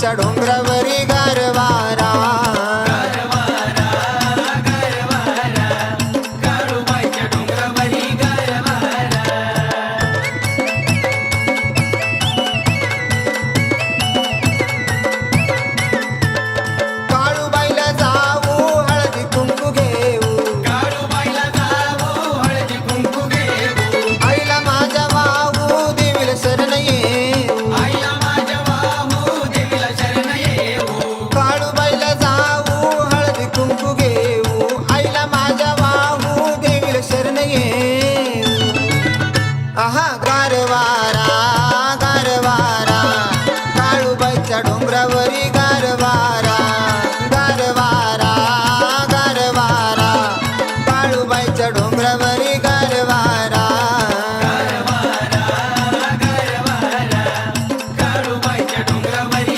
काळूबाईच्या डोंगरावरी गारवारा डोंगरावरी गारवारा गारवारा गारवारा काळूबाईच्या डोंगरावरी गारवारा काळूबाईच्या डोंगरावरी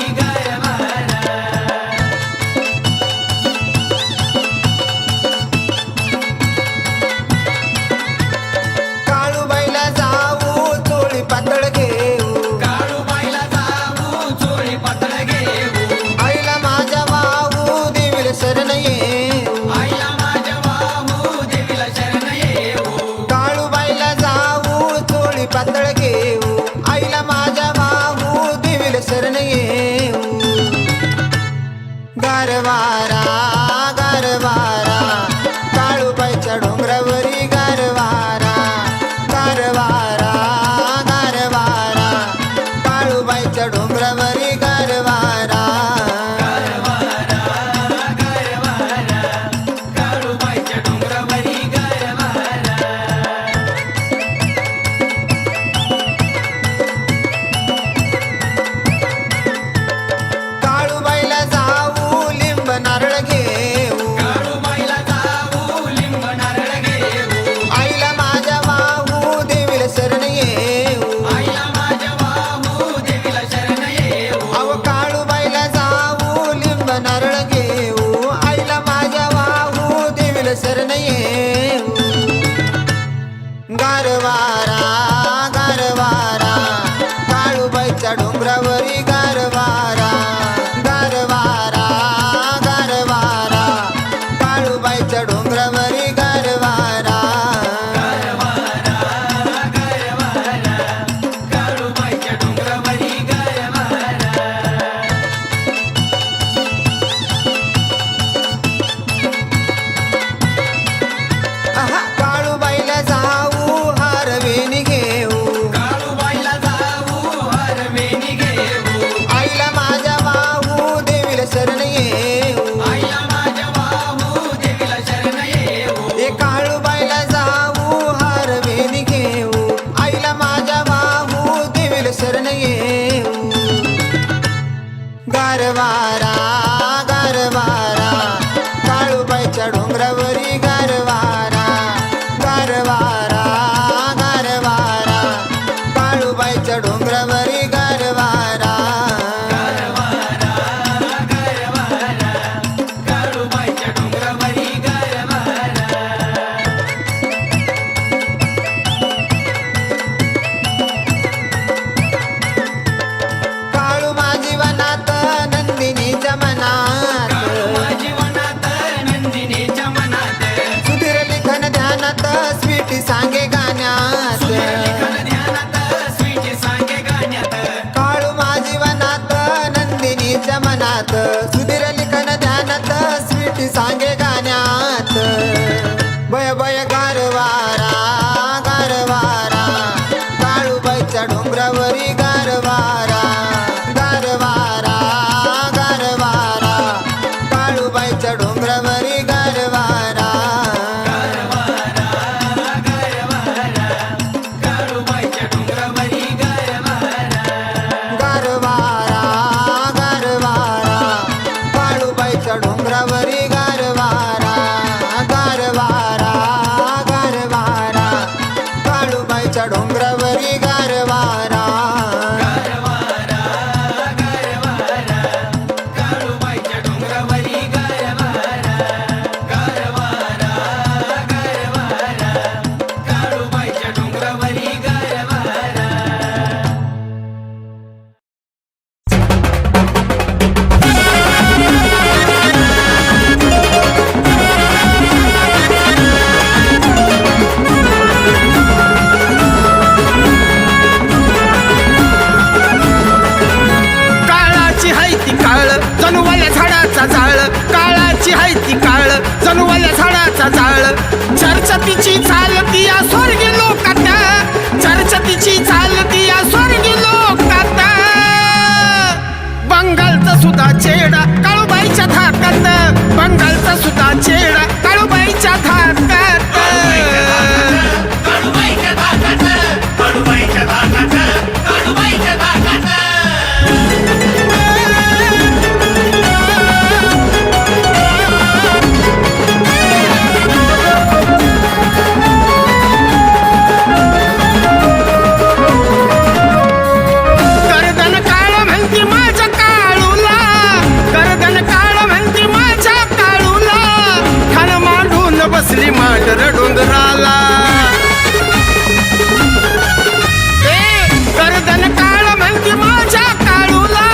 काळूबाईला जाऊ चोळी पातळ घेऊ पातळ घेऊ आईला माझ्या वाहू देवील शरण येऊ गारवारा गारवारा काळूबाईच्या डोंगरावरी गारवारा गारवारा गारवारा काळूबाईच्या डोंगरावरी गारवारा नारळ घेऊ आईला माझ्या वाहू देवीला शरण येऊ अव काळूबाईला जाऊ लिंब नारळ घेऊ आईला माझ्या वाहू देवीला शरण येऊ गारवारा गारवारा काळूबाईच्या डोंगरावरी गारवारा गारवारा गारवारा काळूबाईच्या डोंगरावरी गारवारा काळूबाईच्या डोंगरावरी काळूबाईला जाऊ हारवेणी घेऊ आईला माझ्या वाहू देवीला शरण येऊ ए काळूबाईला जाऊ हारवेणी घेऊ आईला माझ्या वाहू देवीला शरण येऊ गारवारा गारवारा काळूबाईच्या डोंगरावरी गारवारा गारवारा गारवारा काळूबाईच्या डोंगरावरी गारवारा काळू माझी वनात नंदिनीच्या मनात सुधीर लिखन ध्यानात स्वीटी सांगे गाण्यात काळू माझी वनात नंदिनीच्या मनात सुधीर लिखन ध्यानात स्वीटी सांगे गाण्यात बय बय गारवारा गारवारा काळूबाईच्या डोंगरावरी गारवारा गारवारा गारवारा काळूबाईच्या डोंगरावरी गारवारा गारवारा गारवारा झाडाचा जाळ चर्चतीची चालती या स्वर्गी लोकात चर्चतीची चालती या स्वर्गी लोकात बंगालचा सुद्धा चेडा काळूबाईच्या धाकात बंगालचा सुद्धा चेडा काळूबाईच्या धाकात बसली मांडर डोंगराला करदन काळ म्हणती माझ्या काळूला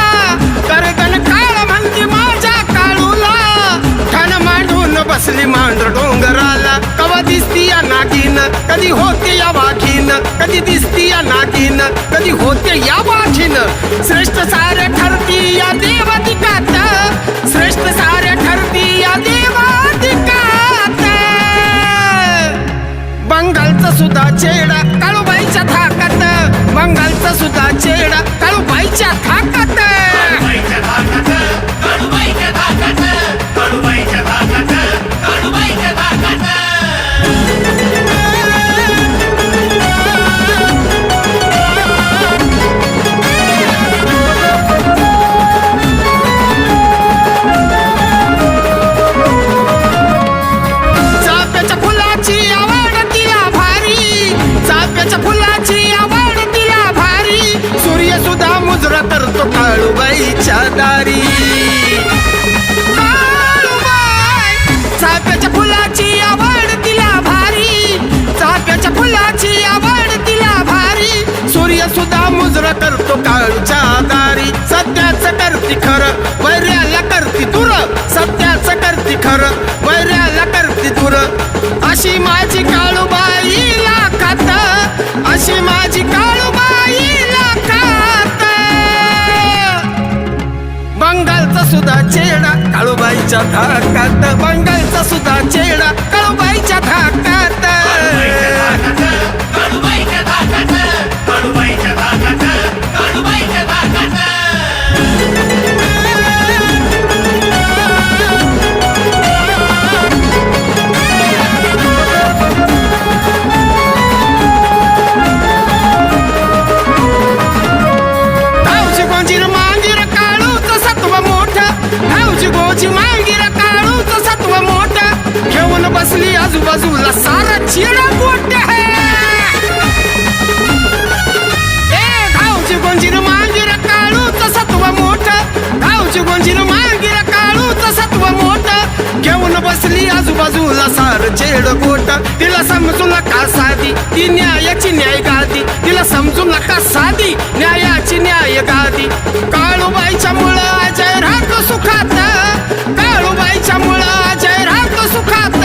करदन काळ म्हणती माझ्या काळूला ठाण मांडून बसली मांडर डोंगराला कवा दिसती या नागिन कधी होते या वाघीन कधी दिसती या नागिन कधी होते या वाघीन श्रेष्ठ सारे ठरती या देवाधिकात श्रेष्ठ सारे ठरती या देवाधिकात बंगालचा सुद्धा चेडा काळूबाईच्या धाकात बंगालचा सुद्धा चेडा काळूबाईच्या धाकात करतो काळूबाईच्या दारी काळूबाई चाफ्याच्या फुलाची आवड तिला भारी चाफ्याच्या फुलाची आवड तिला भारी सूर्य सुद्धा मुजरा करतो काळूच्या दारी सत्याच करती खरं वैऱ्याला करती दूर सत्याच करती खरं वैऱ्याला करती दूर अशी माझी काळूबाई लाखात अशी माझी काळूबाई लाखात बंगालचा सुद्धा चेडा काळूबाईच्या धाकात बंगालचा सुद्धा चेडा काळूबाईच्या धाकात गोची मांगीर काळूचं सत्व मोठं घेऊन बसली आजूबाजूला सारा चेडा मोठ गावची गोंजीर मांगीर काळूचं सत्व मोठं गावची गोंजीर मांगीर काळूचं सत्व मोठं घेऊन बसली आजूबाजूला सार चेड गोट तिला समजू नका साधी ती न्यायाची न्याय गादी तिला समजू नका साधी न्यायाची न्याय गादी काळूबाईच्या मुळे अजय राहतो सुखात काळूबाईच्या मुळे अजय राहतो सुखात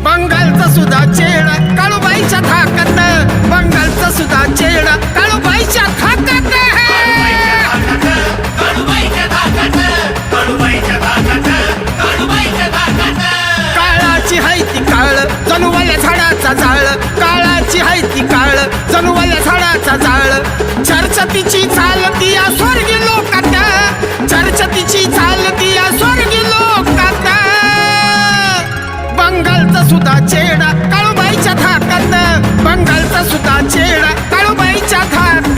बंगालचा सुद्धा चेडा काळूबाईच्या धाकात बंगालचा सुद्धा चेडा काळूबाईच्या धाकात काळाची हाय ती काळ जणूवाल्या झाडाचा जाळ काळाची हाय ती काळ जणूवाल्या झाडाचा जाळ चर्चतीची चालती या स्वर्गी लोकात चर्चतीची चालती या स्वर्गी लोकात बंगालचा सुद्धा चेडा काळूबाईच्या धाकात बंगालचा सुद्धा चेडा काळूबाईच्या धाकात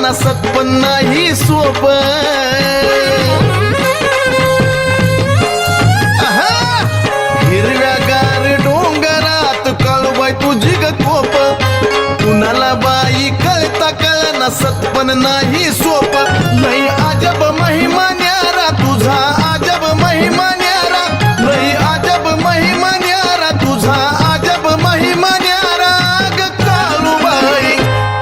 नसत पण नाही सोप. हिरव्यागार डोंगरात काळूबाई तुझी ग कोप. कुणाला बाई कळता कळ नसत पण नाही सोप. लई अजब महिमा न्यारा तुझा अजब महिमा न्यारा. लई अजब महिमा न्यारा तुझा अजब महिमा न्यारा. ग काळूबाई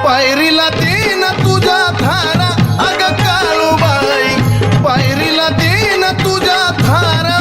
पायरीला दे ना तुझ्या धारा. अग काळूबाई पायरीला दे ना तुझ्या धारा.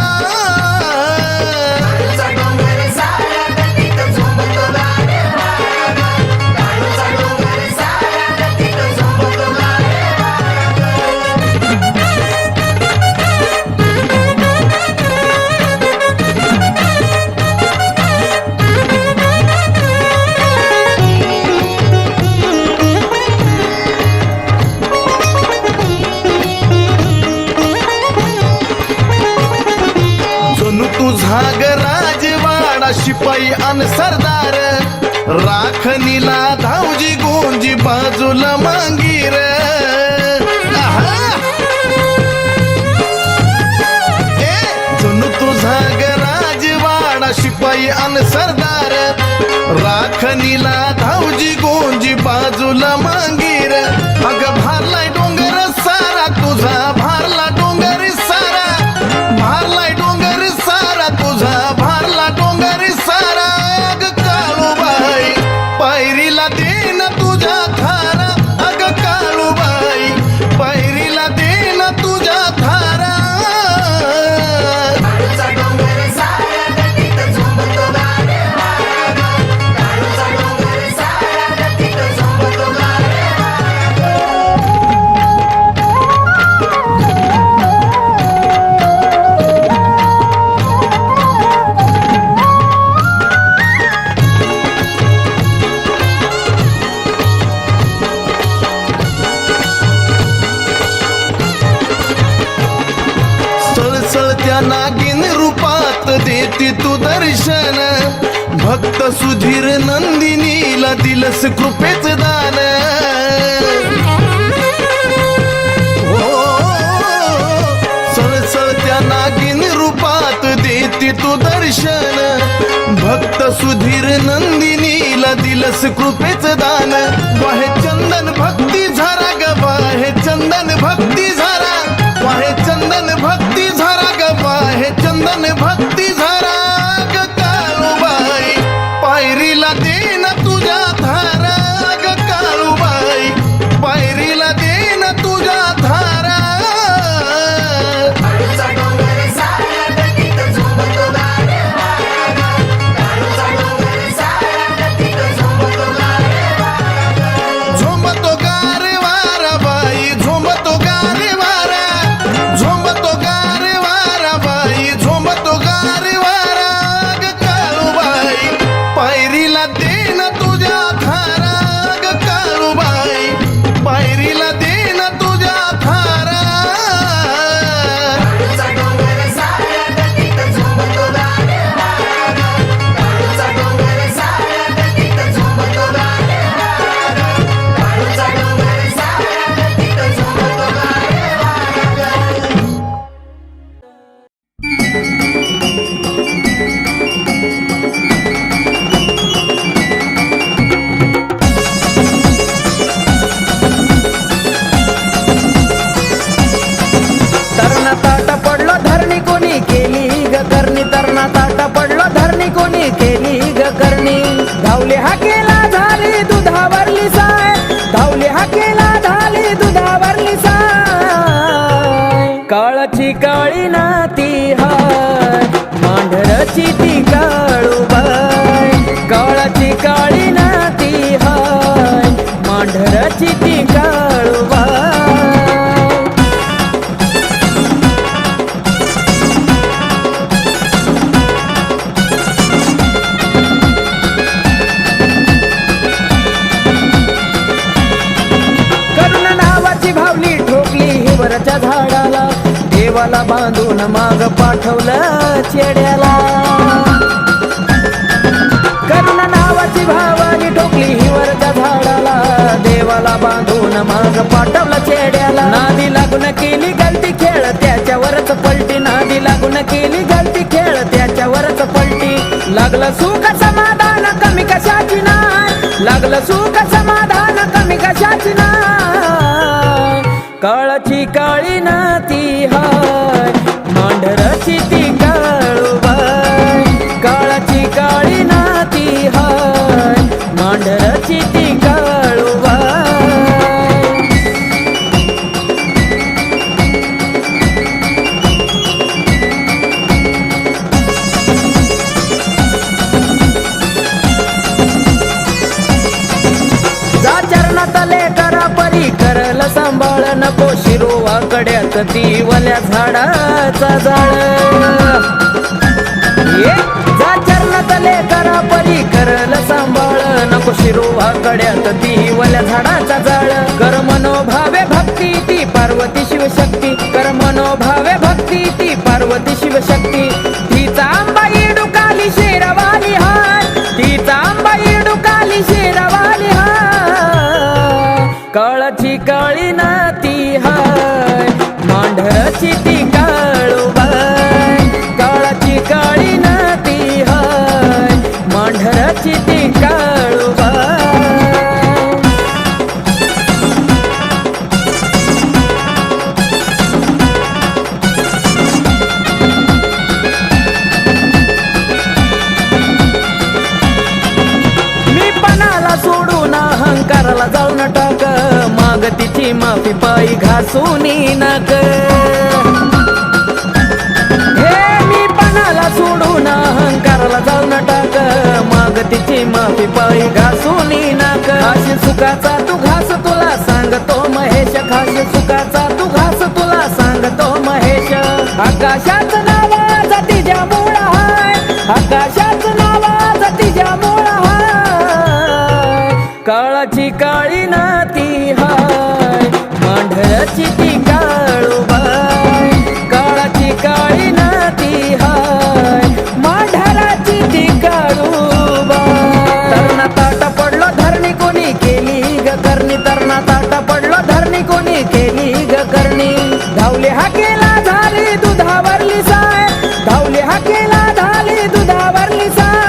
तुझा ग राजवाडा शिपाई अन सरदार. राखणीला धावजी गोंजी बाजूला मांगीर. जणू तुझा ग राजवाडा शिपाई अन सरदार. राखणीला धावजी गोंजी बाजूला मांगीर. अग भारलाय डोंगर सारा तुझा भारला डोंगर सारा. भारलाय डोंगर सारा तुझा भारला डोंगर सारा. अग काळूबाई पायरीला दे ना तुझ्या धारा. अग काळूबाई पायरीला दे ना तुझ्या धारा. सळसळत्या नागिन रूपात देती तू दर्शन. भक्त सुधीर नंदिनीला दिलस कृपेच दान. हो सळसळत्या नागिन रूपात देती तू दर्शन. भक्त सुधीर नंदिनीला दिलस कृपेच दान. वाहे चंदन भक्ती झरा ग वाहे चंदन भक्ती झरा. वाहे चंदन भक्ती झरा ग वाहे चंदन भक्ती झरा. ग काळूबाई पायरीला दे ना तुझ्या धारा. ग काळूबाई पायरीला दे ना तुझ्या धारा. झोंबतो गार वारा बाई झोंबतो गार वारा. झोंबतो गार वारा बाई झोंबतो गार वारा. ग काळूबाई पायरीला दे ना तुझ्या धारा. ग काळूबाई पायरीला दे ना तुझ्या धारा. तरणा ताटा पडलो धरणी कोणी केली ग करणी. तरणा ताटा पडलो धरणी कोणी केली ग करणी. धावले हाकेला झाली दुधावरली साय. धावले हाकेला झाली दुधावरली साय. काळाची काळी नाती हाय मांढरची ती काळूबाई. काळाची काळी नाती हाय मांढरची ती काळूबाई. वरच्या झाडाला देवाला बांधून माग पाठवलं चेड्याला. करुणा नावाची भावानी ठोकली ही वरच्या झाडाला देवाला बांधून बांधून माग पाठवलं चेड्याला. नादी लागून केली गलती खेळ त्याच्यावरच पलटी. नादी लागून केली गलती खेळ त्याच्यावरच पलटी. लागलं सुख समाधान कमी कशाची नाही. लागलं सुख समाधान कमी कशाची नाही. काळाची काळी नाती हाय मांढराची ती काळूबाई. काळाची काळी नाती हाय मांढराची ती काळूबाई. जा चरणातले करा परी करल सांभाळ. नको शिरोवा कड्यात ती वल्या झाडाचा जाळ. जा चरणातले करा परी करल सांभाळ. नको शिरोवा कड्यात ती वल्या झाडाचा जाळ. कर मनोभावे भक्ती ती पार्वती शिवशक्ती. कर मनोभावे भक्ती ती पार्वती शिवशक्ती. तिचा आंबाई डुकाली शेरवाली हाय. तिचा आंबाई डुकाली शेरवाली हाय. काळाची काळी नाती हाय मांढराची ती काळूबाई. काळाची काळी नाती हाय मांढराची ती काळूबाई. मी पणाला सोडून अहंकाराला जाऊन टाक. माग तिची माफी पायी घासून नाक. हे मी पणाला सोडून अहंकाराला जाऊन टाक. माग तिची माफी पायी घासून नाक. खाशी सुखाचा तू घास तुला सांगतो महेश. खाशी सुखाचा तू घास तुला सांगतो महेश. आकाशाच नावाचा तिच्या मूळ हाय. आकाशाच नावाचा तिच्या मूळ हाय. काळाची काळी नाती हाय मांढराची ती काळूबाई. काळाची काळी नाती हाय मांढराची ती काळूबाई. तरणा ताटा पडलो धरणी कोणी केली ग करणी. तरणा ताटा पडलो धरणी कोणी केली ग करणी. धावले हाकेला झाली दुधावरली साय. धावले हाकेला झाली दुधावरली साय.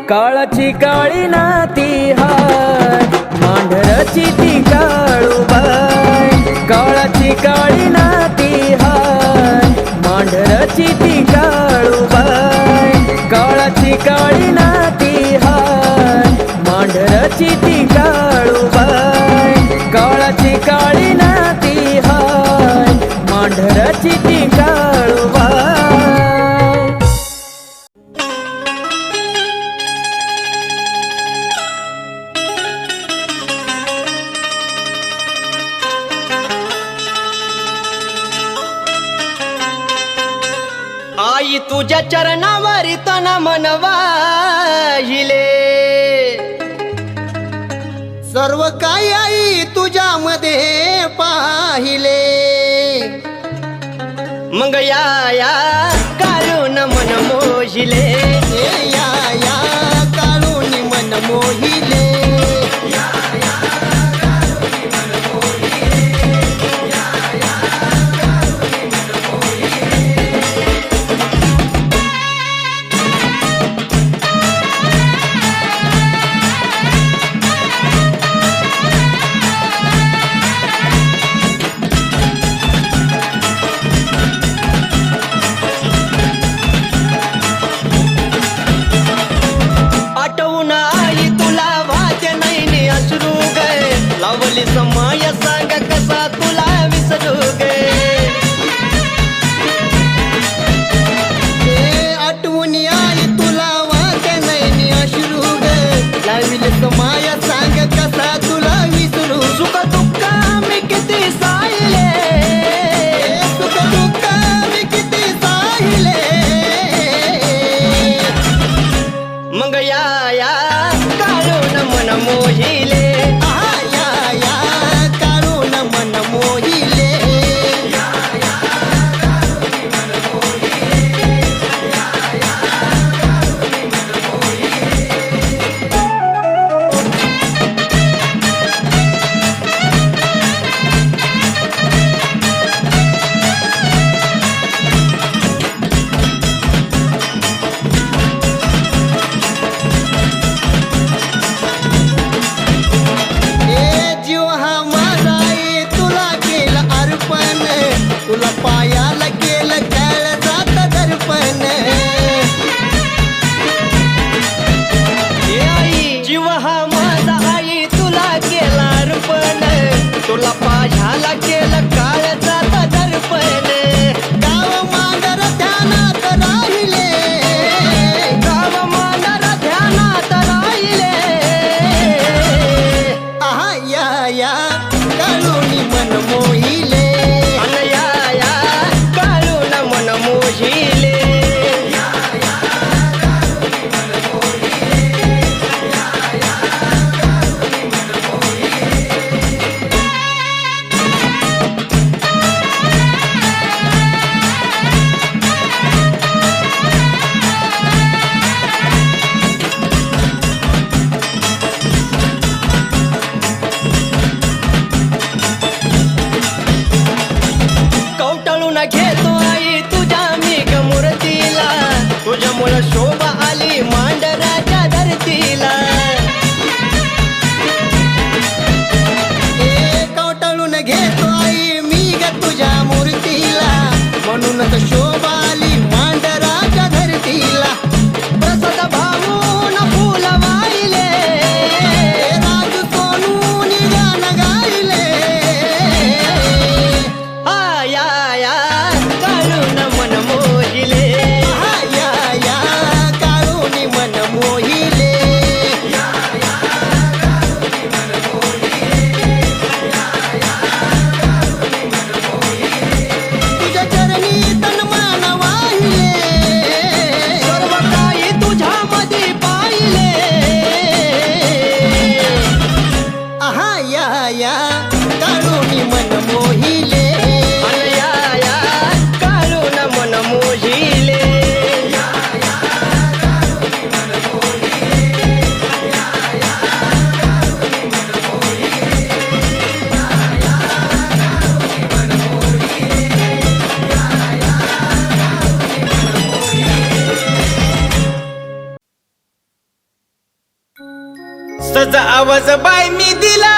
काळाची काळी नाती हाय मांढराची ती काळूबाई. काळाची काळी नाती हाय मांढराची ती काळूबाई. काळाची काळी नाती हाय मांढराची ती काळूबाई. काळाची काळी नाती हाय मांढराची ती काळूबाई. आई तुझ्या चरणावरी तना मनवाहिले. सर्व काही आई तुझ्यामध्ये पाहिले. मग या काढून मन मोहिले. या काढून मन मोहिले. समय सांग कसा तुला विसरू गे. आठवून आई तुला वाटे नाही अश्रू गे. लाविल समय सांग कसा तुला विसरू. सुख दुःख मी किती साहिले. सुख दुःख मी किती साहिले. मग या काढून मन मोहिले. सज आवाज बाय मी दिला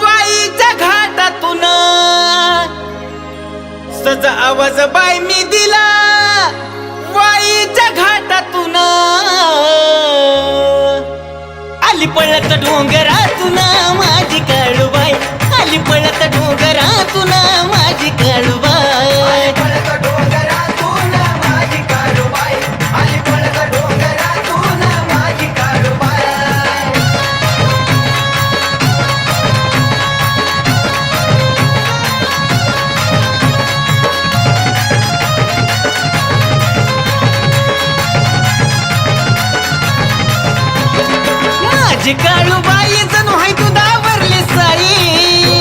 वाईच्या घाटातून सज आवाज बाय मी दिला वाईच्या घाटातून आली पळत डोंगरातून माझी काळूबाई आली पळत डोंगरातून माझी काळूबाई माझी काळूबाई जणू हाय दुधावरली साई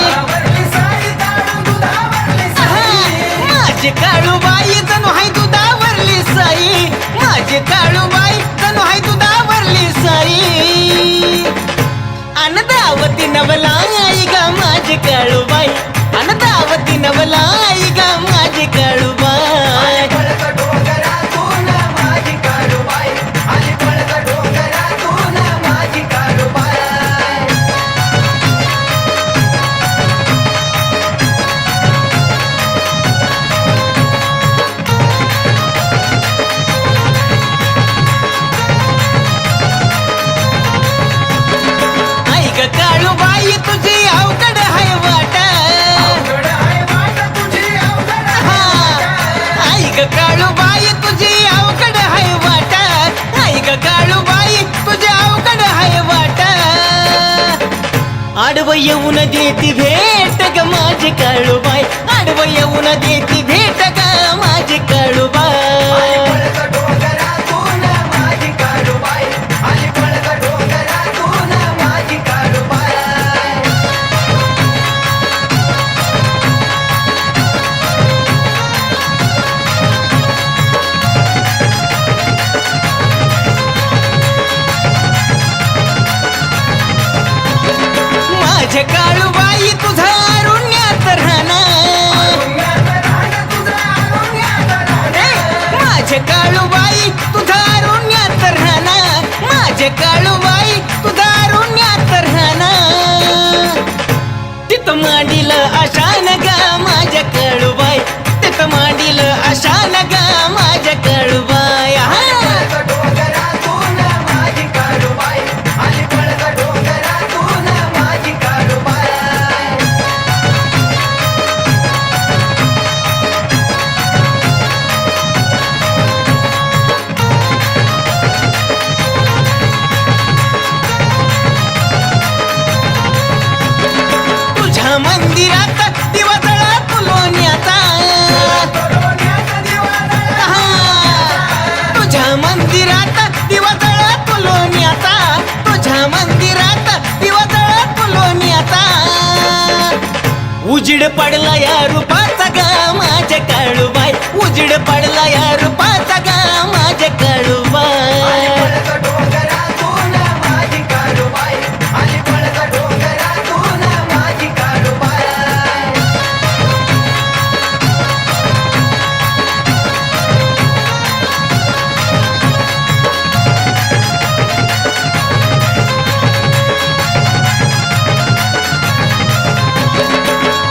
माझी काळूबाई जणू हाय दुधावरली साई माझी काळूबाई जणू हाय दुधावरली साई अनदावती नवलाई ग माझी काळूबाई अनदावती नवलाई ग माझी काळूबाई काळूबाई तुझी अवघड हाय वाट आई ग काळूबाई तुझी अवघड हाय वाट आई ग काळूबाई तुझी अवघड हाय वाट आडव येऊन देती भेट ग माझी काळूबाई आडव येऊन देती भेट ग माझी काळूबाई माझ्या काळूबाई तुझा अरुण्यात राहणार माझ्या काळूबाई तुझा अरुण्यात राहणार माझ्या काळूबाई तुझा अरुण्यात राहणार तिथं मांडील आशान गा माझ्या काळूबाई तिथं मांडील आशान गा माझ्या काळूबाई मंदिरात दिवा जळा तुलोन्याचा तुझ्या मंदिरात दिवा जळा तुलोन्याचा तुझ्या मंदिरात दिवा जळा तुलोन्याचा उजीड पडला या रूपाचा गा माझ्या काळूबाई उजीड पडला या रूपाचा गा माझ्या काळूबाई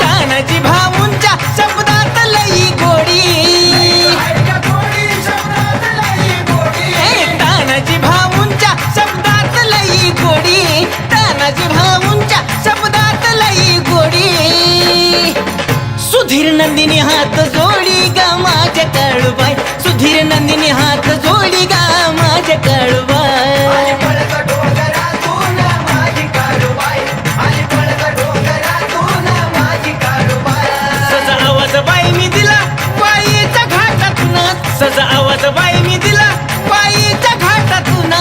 तानाजी भाऊंच्या शब्दात लई गोडी तानाजी भाऊंच्या शब्दात लई गोडी तानाजी भाऊंच्या शब्दात लई गोडी सुधीर नंदिनी हात जोडी गा माझ्या काळूबाई सुधीर नंदिनी हात जोडी गा माझ्या काळूबाई सज आवाज बाई मी दिला बाईच्या घाटातून सज आवाज बाई मी दिला बाईच्या घाटातून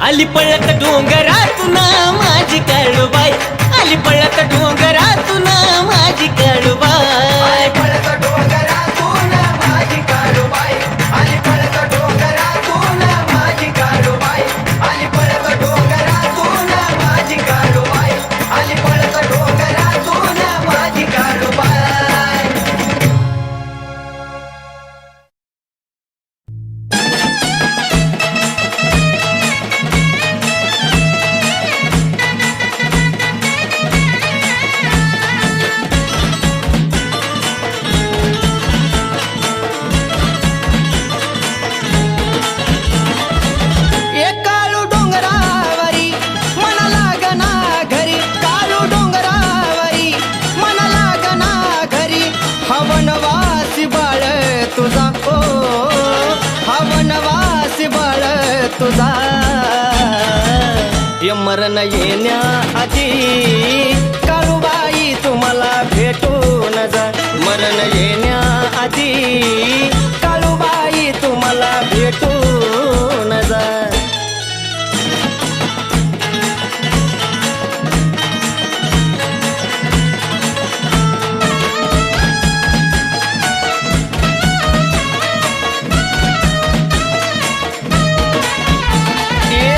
आली पळत डोंगरातून माझी काळूबाई आली पळत डोंगरातून माझी काळूबाई तुझा मरण येण्याआधी काळूबाई तुम्हाला भेटून जा मरण येण्याआधी काळूबाई तुम्हाला भेटून जा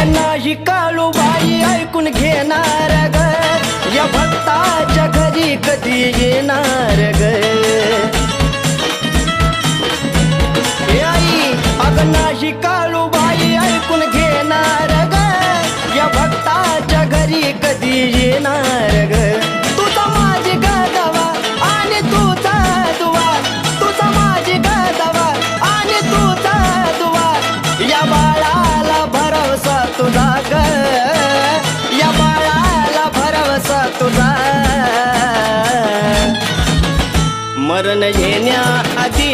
नाही काळूबाई ऐकून घेणार ग या भक्ताच्या घरी कधी येणार ग आई अग नाही काळूबाई ऐकून घेणार ग या भक्ताच्या घरी कधी येणार ग तुझा माझी गदवा आणि तुझा दुवा तुझा माझी गदवा आणि तुझा दुवा या बाळाला भरवसा तुझा ग या बाळाला भरवसा तुझा मरण येण्याआधी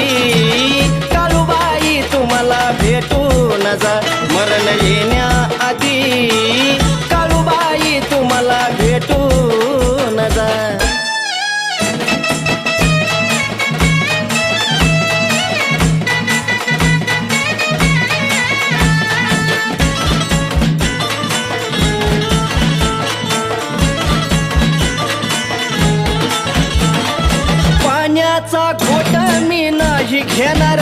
काळूबाई तुम्हाला भेटून जा मरण येण्याआधी काळूबाई तुम्हाला भेटून जा पाण्याचा घोट मी नाही घेणार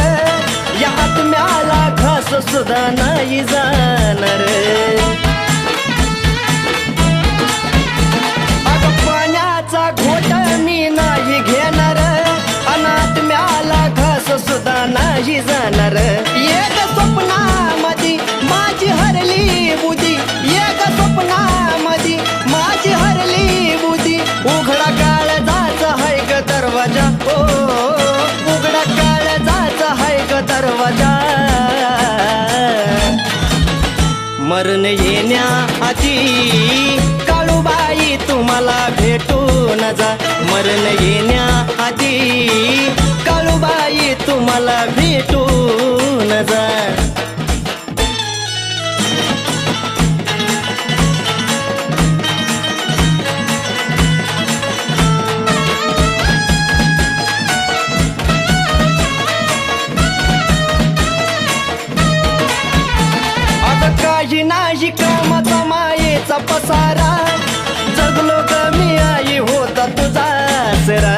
या आत्म्याला घास सुद्धा नाही जाणार अगं पाण्याचा घोट मी नाही घेणार अनात्म्याला घास सुद्धा नाही जाणार एक स्वप्नामध्ये माझी हरली बुद्धी एक स्वप्नामध्ये माझी हरली बुद्धी उघडा काळजाचा है ग दरवाजा ओ उघडा काळजाचा है ग दरवाजा मरण येण्याआधी काळूबाई तुम्हाला भेटून जा मरण येण्याआधी काळूबाई तुम्हाला भेटून जा काही नाही कामाचा मायेचा पसारा जगलो ग मी आई होता तुझा आसरा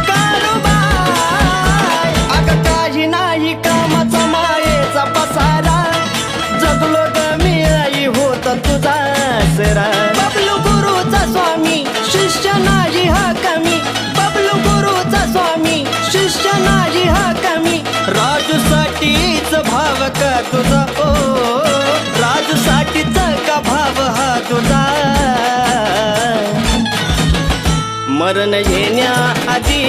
काळूबाई अगं काही नाही कामाचा मायेचा पसारा जगलो ग मी आई होता तुझा आसरा बबलू गुरुचा स्वामी शिष्य नाही हा कमी बबलू गुरुचा स्वामी शिष्य नाही हा कमी राजूसाठीच भाव का तुझा ओ राजूसाठीच का भाव हा तुझा मरण येण्याआधी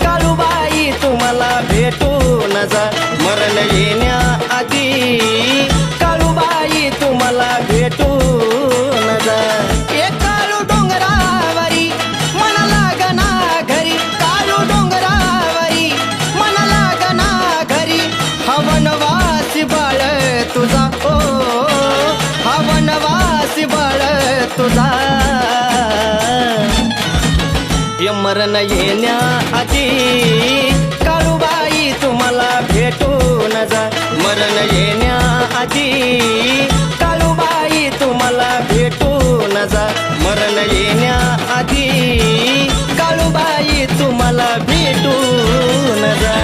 काळूबाई तुम्हाला भेटून जा मरण येण्याआधी काळूबाई तुम्हाला भेटून जा एक काळू डोंगरावरी मना लागना घरी काळू डोंगरावरी मना लागना घरी हवनवासी बाळ तुझा ओ हवनवासी बाळ तुझा मरण येण्याआधी काळूबाई तुम्हाला भेटून जा मरण येण्याआधी काळूबाई तुम्हाला भेटून जा मरण येण्याआधी काळूबाई तुम्हाला भेटून जा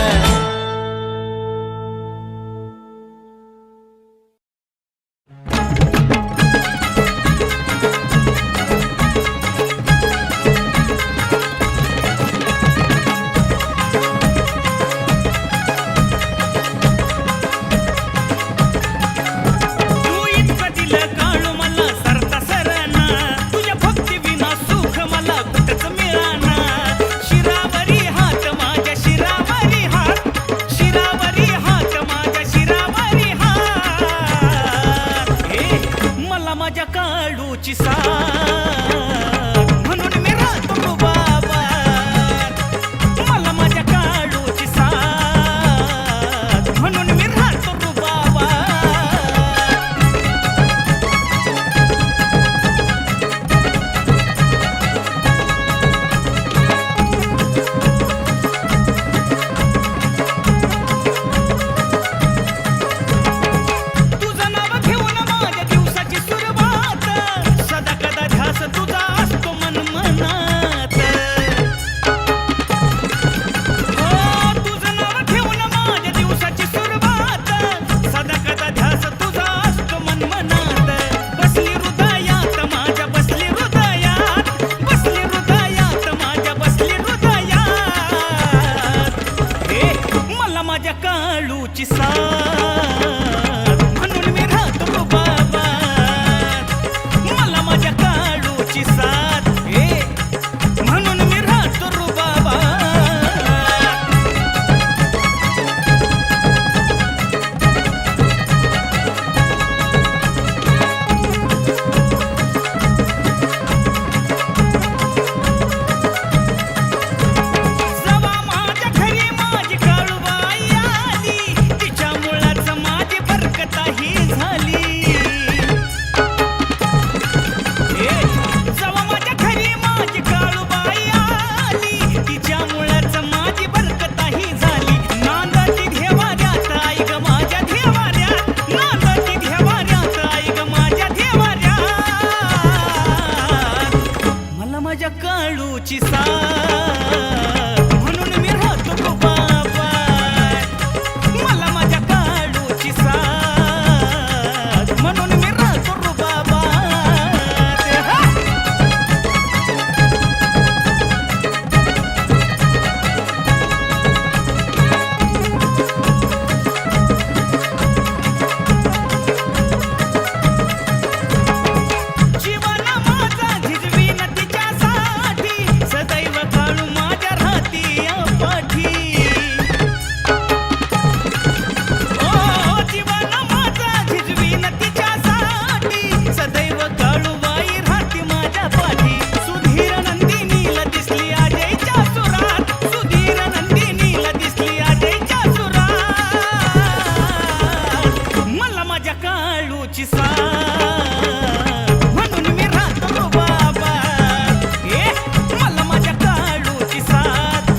काळूची साथ म्हणून मी राहतो रुबाबात मला माझ्या काळूची साथ म्हणून मी राहतो रुबाबात काळूची साथ म्हणून मी राहतो रुबाबात मला माझ्या काळूची साथ म्हणून मी राहतो रुबाबात जीवन माझा झिजवी नदीच्या सदैव काळू माझ्या राहती पाठी ओ जीवन माझा झिजवी नदीच्या साठी सदैव काळू बाई राहती माझ्या पाठी सुधीर नंदिनीला दिसली आजयच्या सुरात सुधीर नंदिनीला दिसली आजयच्या सुरात मला माझ्या काळूची साथ म्हणून मी राहतो रुबाबात मला माझ्या काळूची साथ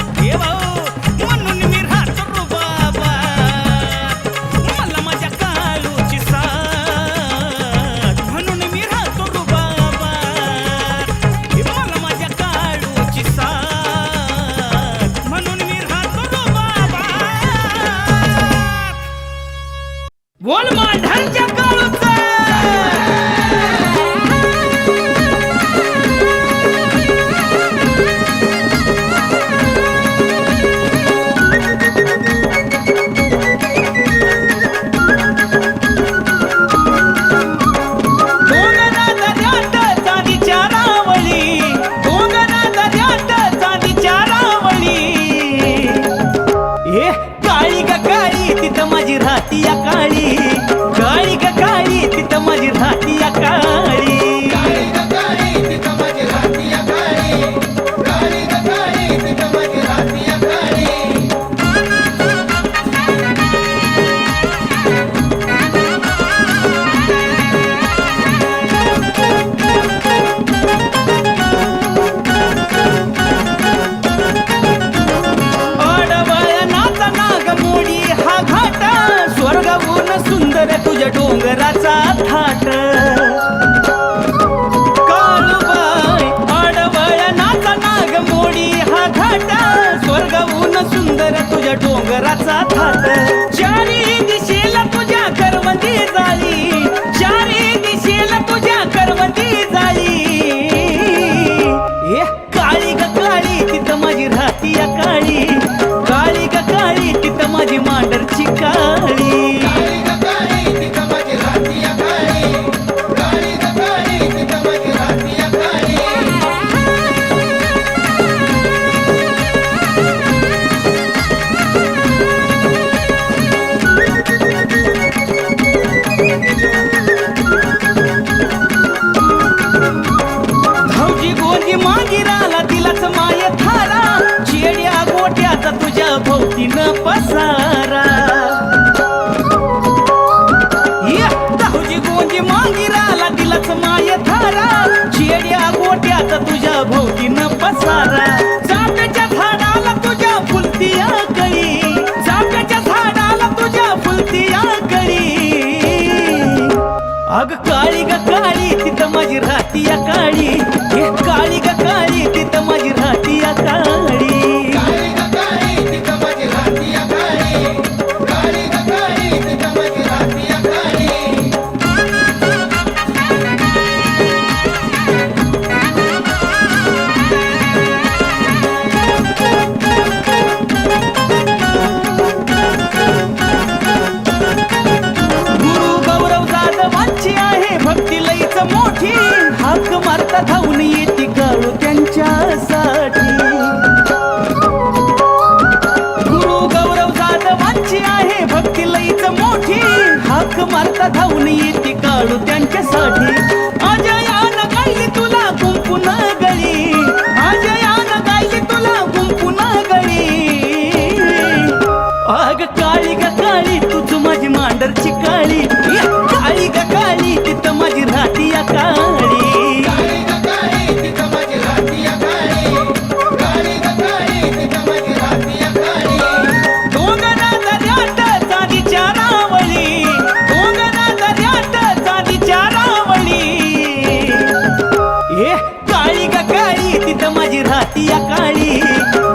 म्हणून मी राहतो रुबाबात मला माझ्या काळूची साथ म्हणून मी राहतो रुबाबात मला माझ्या काळूची साथ म्हणून मी राहतो रुबाबात बोल मांढरच्या काळूचा माझी राहती या काळी काळी ग काळी तिथं माझी राहती या काळी सुंदर तुझ्या डोंगराचा थाट काळूबाई आडवळणाचा नाग मोडी हा घाट स्वर्गहून सुंदर तुझ्या डोंगराचा थाट चारी दिशेला तुझ्या करवंदी जाळी चारी दिशेला तुझ्या करवंदी जाळी काळी ग काळी तिथं माझी राहती या काळी काळी ग काळी तिथं माझी मांडरची काळी मागिराला दिलाच माय थारा चेड्या गोट्याचा तुझ्या भोवतीनं पसारा दाहुजी गोंजी मागिराला दिलाच माय थारा चेड्या गोट्याचा तुझ्या भोवतीनं पसारा चाफ्याच्या झाडाला तुझ्या फुलती कळी चाफ्याच्या झाडाला तुझ्या फुलती कळी अग काळी ग काळी तिथं माझी राहती या काळी काळी ग काळी तिथं माझी राहती या काळी मारता धावून येते काळू त्यांच्यासाठी अजयानं गायली तुला कुंकून गळी अजयानं गायली तुला कुंकून गळी अग काळी ग काळी तुझ माझी मांडरची काळी काळी ग काळी तिथं माझी राहती या काळी काळी ग काळी तिथं माझी राहती या काळी